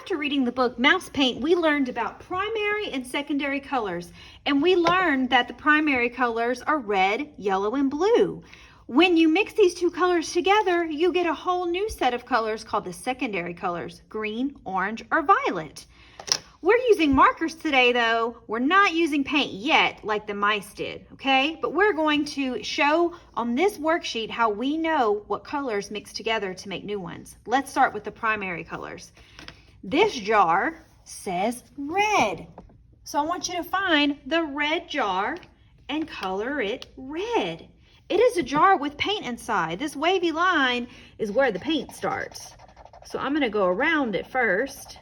after reading the book Mouse Paint, we learned about primary and secondary colors. And we learned that the primary colors are red, yellow, and blue. When you mix these two colors together, you get a whole new set of colors called the secondary colors, green, orange, or violet. We're using markers today, though. We're not using paint yet like the mice did, okay? But we're going to show on this worksheet how we know what colors mix together to make new ones. Let's start with the primary colors. This jar says red. So I want you to find the red jar and color it red. It is a jar with paint inside. This wavy line is where the paint starts. So I'm going to go around it first.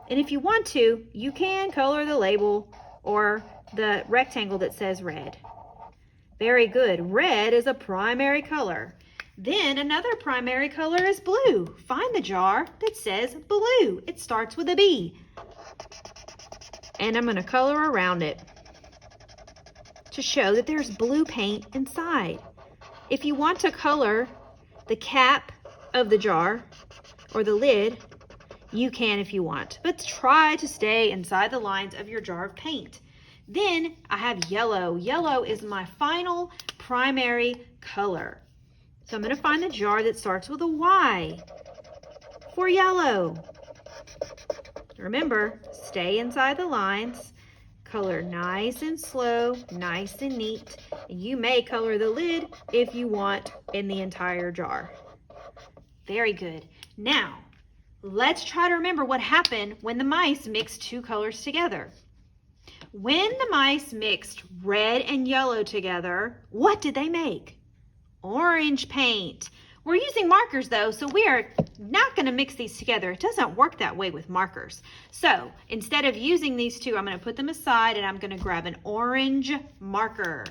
And if you want to, you can color the label or the rectangle that says red. Very good. Red is a primary color. Then another primary color is blue. Find the jar that says blue. It starts with a B. And I'm going to color around it to show that there's blue paint inside. If you want to color the cap of the jar or the lid, you can if you want, but try to stay inside the lines of your jar of paint. Then I have yellow. Yellow is my final primary color. So I'm going to find the jar that starts with a Y for yellow. Remember, stay inside the lines, color nice and slow, nice and neat. And you may color the lid if you want in the entire jar. Very good. Now, let's try to remember what happened when the mice mixed two colors together. When the mice mixed red and yellow together, what did they make? Orange paint. We're using markers though, so we are not going to mix these together. It doesn't work that way with markers. So instead of using these two, I'm going to put them aside and I'm going to grab an orange marker.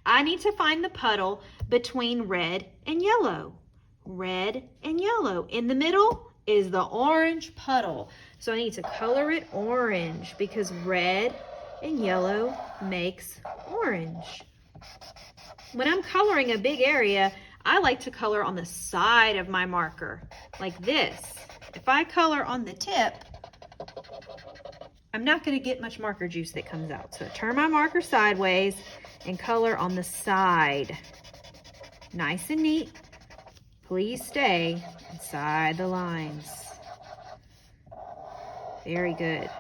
I need to find the puddle between red and yellow. Red and yellow. In the middle is the orange puddle. So I need to color it orange because red and yellow makes orange. When I'm coloring a big area, I like to color on the side of my marker, like this. If I color on the tip, I'm not going to get much marker juice that comes out. So turn my marker sideways and color on the side. Nice and neat. Please stay inside the lines. Very good.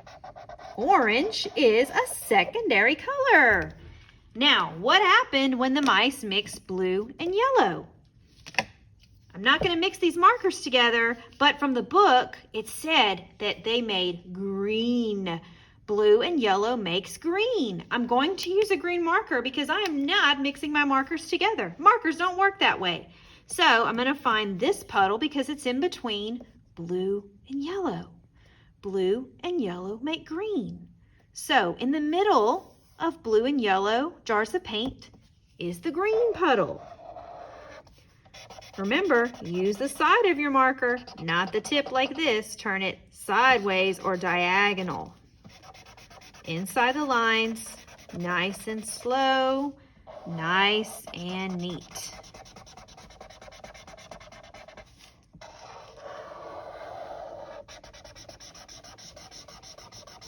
Orange is a secondary color. Now, what happened when the mice mixed blue and yellow? I'm not going to mix these markers together, but from the book, it said that they made green. Blue and yellow makes green. I'm going to use a green marker because I am not mixing my markers together. Markers don't work that way. So I'm going to find this puddle because it's in between blue and yellow. Blue and yellow make green. So in the middle of blue and yellow jars of paint is the green puddle. Remember, use the side of your marker, not the tip like this. Turn it sideways or diagonal. Inside the lines, nice and slow, nice and neat.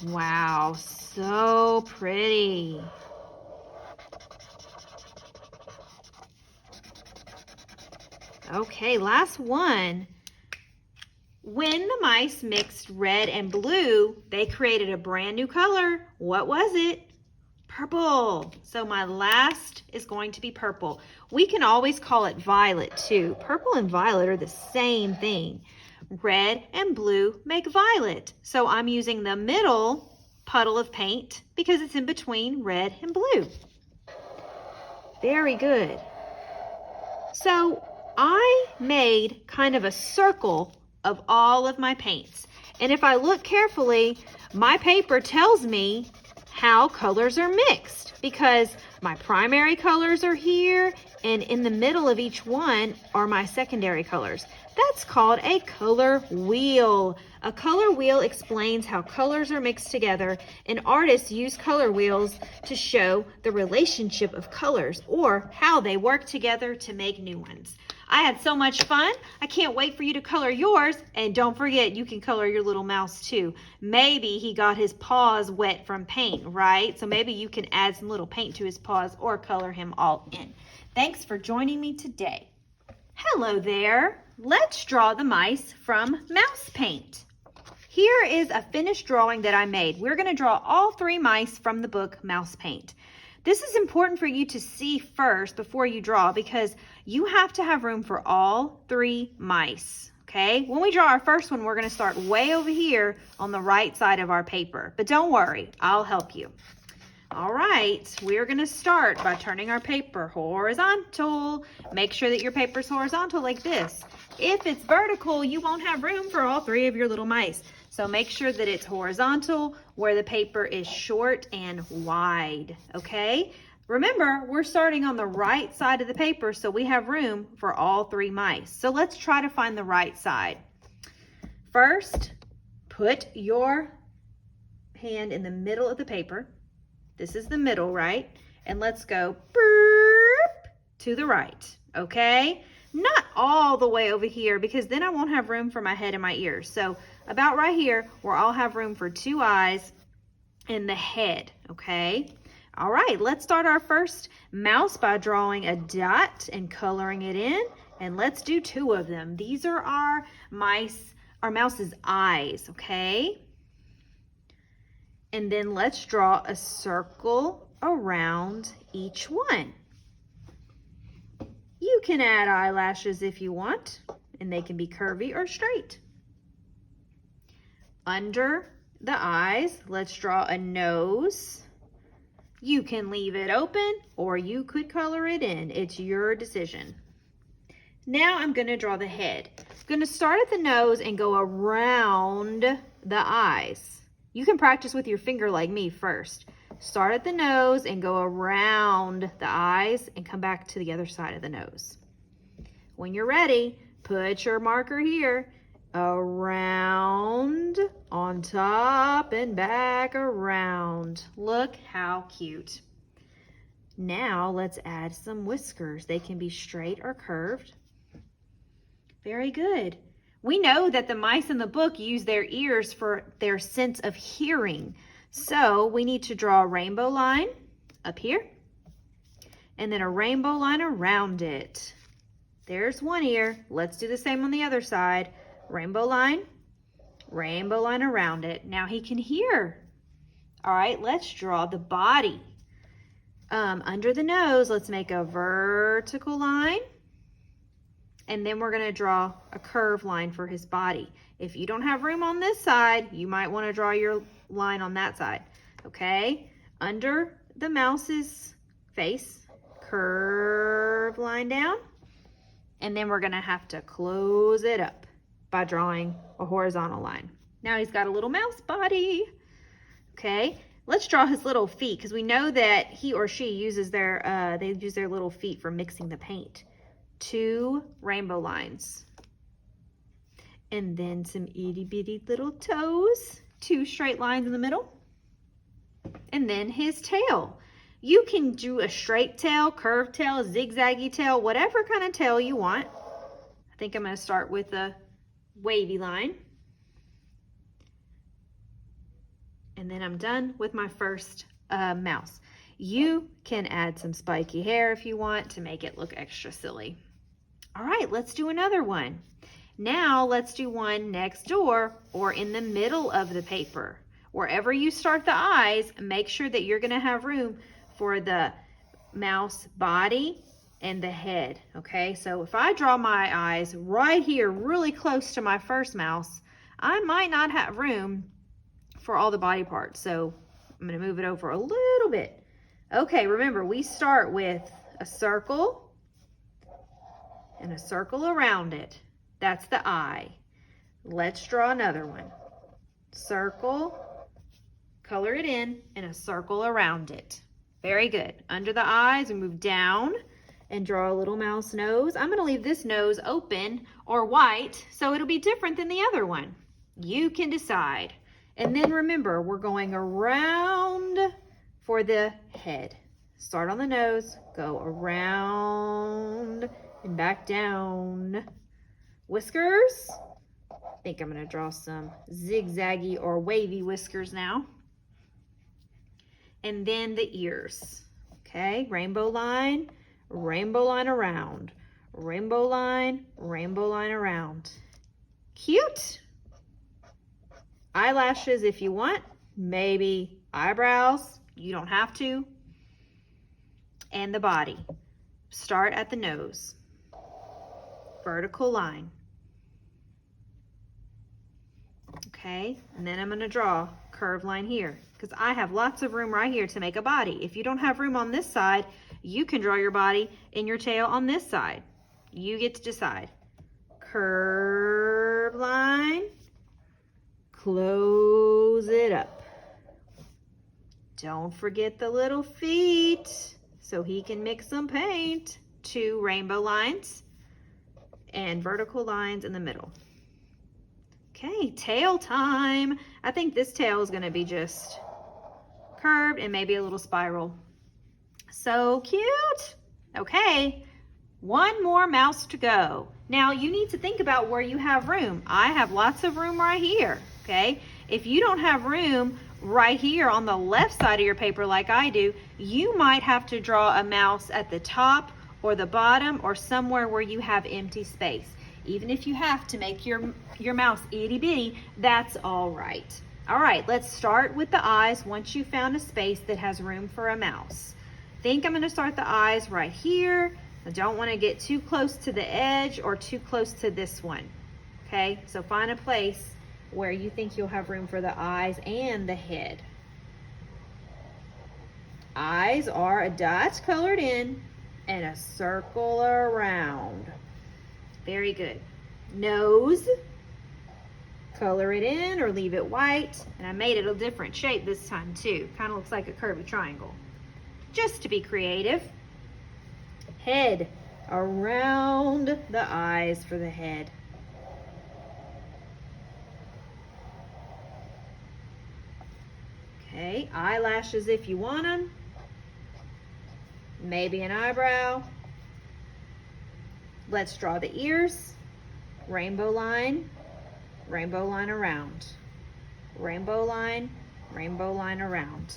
Wow, so pretty. Okay, last one. When the mice mixed red and blue, they created a brand new color. What was it? Purple. So my last is going to be purple. We can always call it violet too. Purple and violet are the same thing. Red and blue make violet. So I'm using the middle puddle of paint because it's in between red and blue. Very good. So I made kind of a circle of all of my paints. And if I look carefully, my paper tells me how colors are mixed because my primary colors are here and in the middle of each one are my secondary colors. That's called a color wheel. A color wheel explains how colors are mixed together, and artists use color wheels to show the relationship of colors or how they work together to make new ones. I had so much fun. I can't wait for you to color yours. And don't forget, you can color your little mouse too. Maybe he got his paws wet from paint, right? So maybe you can add some little paint to his paws or color him all in. Thanks for joining me today. Hello there. Let's draw the mice from mouse paint. Here is a finished drawing that I made. We're going to draw all 3 mice from the book Mouse Paint. This is important for you to see first before you draw because you have to have room for all 3 mice, okay? When we draw our first one, we're going to start way over here on the right side of our paper. But don't worry, I'll help you. All right, we're going to start by turning our paper horizontal. Make sure that your paper's horizontal like this. If it's vertical, you won't have room for all 3 of your little mice. So make sure that it's horizontal where the paper is short and wide, okay? Remember, we're starting on the right side of the paper, so we have room for all 3 mice. So let's try to find the right side. First, put your hand in the middle of the paper. This is the middle, right? And let's go to the right, okay? Not all the way over here because then I won't have room for my head and my ears. So about right here where I'll have room for 2 eyes and the head, okay? All right, let's start our first mouse by drawing a dot and coloring it in. And let's do 2 of them. These are our mouse's eyes, okay? And then let's draw a circle around each one. You can add eyelashes if you want, and they can be curvy or straight. Under the eyes, let's draw a nose. You can leave it open, or you could color it in. It's your decision. Now I'm going to draw the head. I'm going to start at the nose and go around the eyes. You can practice with your finger like me first. Start at the nose and go around the eyes and come back to the other side of the nose. When you're ready, put your marker here, around, on top, and back around. Look how cute. Now let's add some whiskers. They can be straight or curved. Very good. We know that the mice in the book use their ears for their sense of hearing. So we need to draw a rainbow line up here and then a rainbow line around it. There's one ear. Let's do the same on the other side. Rainbow line around it. Now he can hear. All right, let's draw the body. Under the nose, let's make a vertical line. And then we're going to draw a curved line for his body. If you don't have room on this side, you might want to draw your line on that side. Okay? Under the mouse's face, curved line down. And then we're going to have to close it up by drawing a horizontal line. Now he's got a little mouse body. Okay? Let's draw his little feet because we know that he or she uses their little feet for mixing the paint. 2 rainbow lines. And then some itty bitty little toes. 2 straight lines in the middle. And then his tail. You can do a straight tail, curved tail, zigzaggy tail, whatever kind of tail you want. I think I'm going to start with a wavy line. And then I'm done with my first mouse. You can add some spiky hair if you want to make it look extra silly. All right, let's do another one. Now let's do one next door or in the middle of the paper. Wherever you start the eyes, make sure that you're going to have room for the mouse body and the head. Okay, so if I draw my eyes right here really close to my first mouse, I might not have room for all the body parts. So I'm going to move it over a little bit. Okay, remember we start with a circle and a circle around it. That's the eye. Let's draw another one. Circle, color it in, and a circle around it. Very good. Under the eyes, we move down and draw a little mouse nose. I'm going to leave this nose open or white, so it'll be different than the other one. You can decide. And then remember, we're going around for the head. Start on the nose, go around and back down. Whiskers. I think I'm gonna draw some zigzaggy or wavy whiskers now. And then the ears. Okay, rainbow line around. Rainbow line around. Cute. Eyelashes if you want, maybe eyebrows, you don't have to. And the body. Start at the nose. Vertical line. Okay, and then I'm going to draw curved line here because I have lots of room right here to make a body. If you don't have room on this side, you can draw your body and your tail on this side. You get to decide. Curved line, close it up. Don't forget the little feet so he can mix some paint. 2 rainbow lines and vertical lines in the middle. Okay, tail time. I think this tail is going to be just curved and maybe a little spiral. So cute. Okay, one more mouse to go. Now you need to think about where you have room. I have lots of room right here, okay? If you don't have room right here on the left side of your paper like I do, you might have to draw a mouse at the top or the bottom or somewhere where you have empty space. Even if you have to make your mouse itty bitty, that's all right. All right, let's start with the eyes once you found a space that has room for a mouse. I think I'm going to start the eyes right here. I don't want to get too close to the edge or too close to this one. Okay, so find a place where you think you'll have room for the eyes and the head. Eyes are a dot colored in and a circle around. Very good. Nose, color it in or leave it white. And I made it a different shape this time too. Kind of looks like a curvy triangle. Just to be creative. Head, around the eyes for the head. Okay, eyelashes if you want them. Maybe an eyebrow. Let's draw the ears. Rainbow line around. Rainbow line around.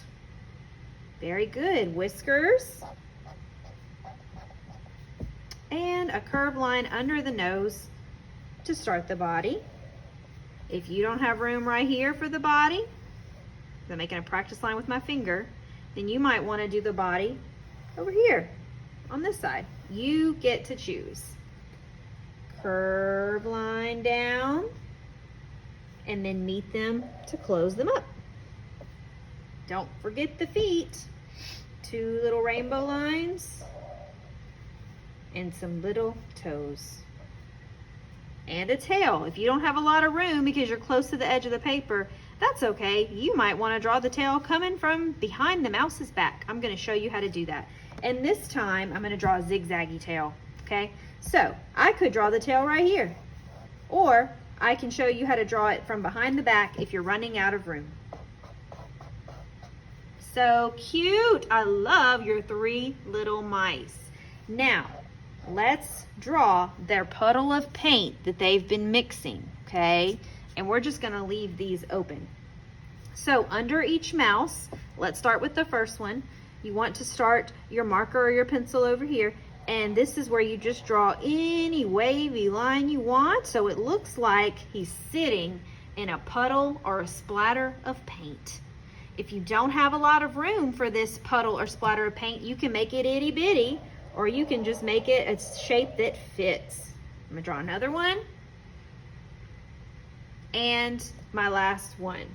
Very good. Whiskers. And a curved line under the nose to start the body. If you don't have room right here for the body, I'm making a practice line with my finger, then you might want to do the body over here on this side. You get to choose. Curve line down and then meet them to close them up. Don't forget the feet. 2 little rainbow lines and some little toes. And a tail. If you don't have a lot of room because you're close to the edge of the paper, that's okay. You might want to draw the tail coming from behind the mouse's back. I'm going to show you how to do that. And this time I'm going to draw a zigzaggy tail. Okay, so I could draw the tail right here, or I can show you how to draw it from behind the back if you're running out of room. So cute. I love your 3 little mice. Now let's draw their puddle of paint that they've been mixing. Okay, and we're just going to leave these open. So under each mouse, let's start with the first one. You want to start your marker or your pencil over here, and this is where you just draw any wavy line you want so it looks like he's sitting in a puddle or a splatter of paint. If you don't have a lot of room for this puddle or splatter of paint, you can make it itty bitty, or you can just make it a shape that fits. I'm gonna draw another one. And my last one.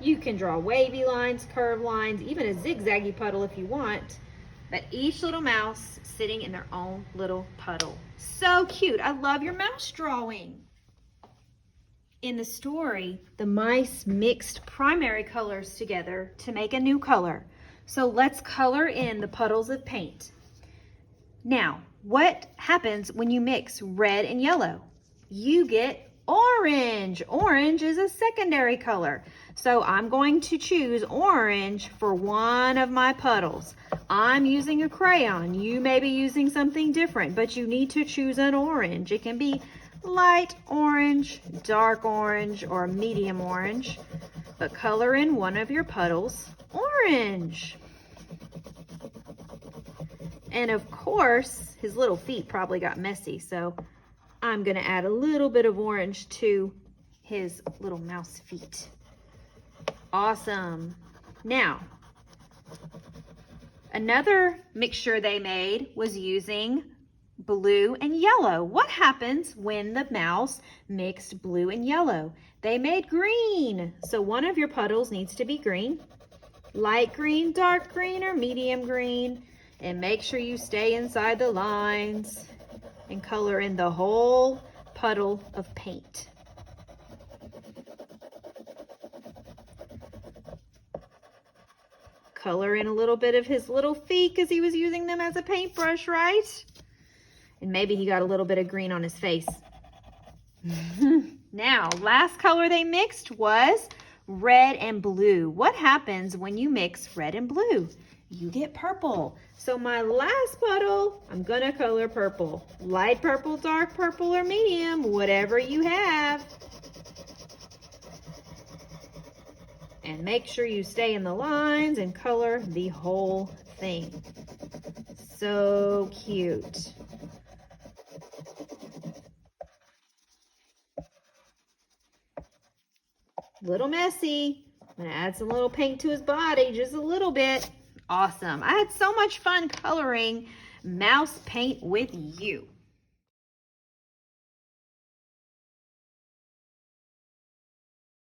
You can draw wavy lines, curved lines, even a zigzaggy puddle if you want, but each little mouse sitting in their own little puddle. So cute. I love your mouse drawing. In the story, the mice mixed primary colors together to make a new color. So let's color in the puddles of paint. Now, what happens when you mix red and yellow? You get orange. Orange is a secondary color. So I'm going to choose orange for one of my puddles. I'm using a crayon. You may be using something different, but you need to choose an orange. It can be light orange, dark orange, or medium orange, but color in one of your puddles orange. And of course, his little feet probably got messy, so I'm gonna add a little bit of orange to his little mouse feet. Awesome. Now, another mixture they made was using blue and yellow. What happens when the mouse mixed blue and yellow? They made green. So one of your puddles needs to be green, light green, dark green, or medium green. And make sure you stay inside the lines and color in the whole puddle of paint. Color in a little bit of his little feet because he was using them as a paintbrush, right? And maybe he got a little bit of green on his face. Now, last color they mixed was red and blue. What happens when you mix red and blue? You get purple. So my last puddle, I'm gonna color purple. Light purple, dark purple, or medium, whatever you have. And make sure you stay in the lines and color the whole thing. So cute. Little messy. I'm gonna add some little paint to his body, just a little bit. Awesome. I had so much fun coloring mouse paint with you.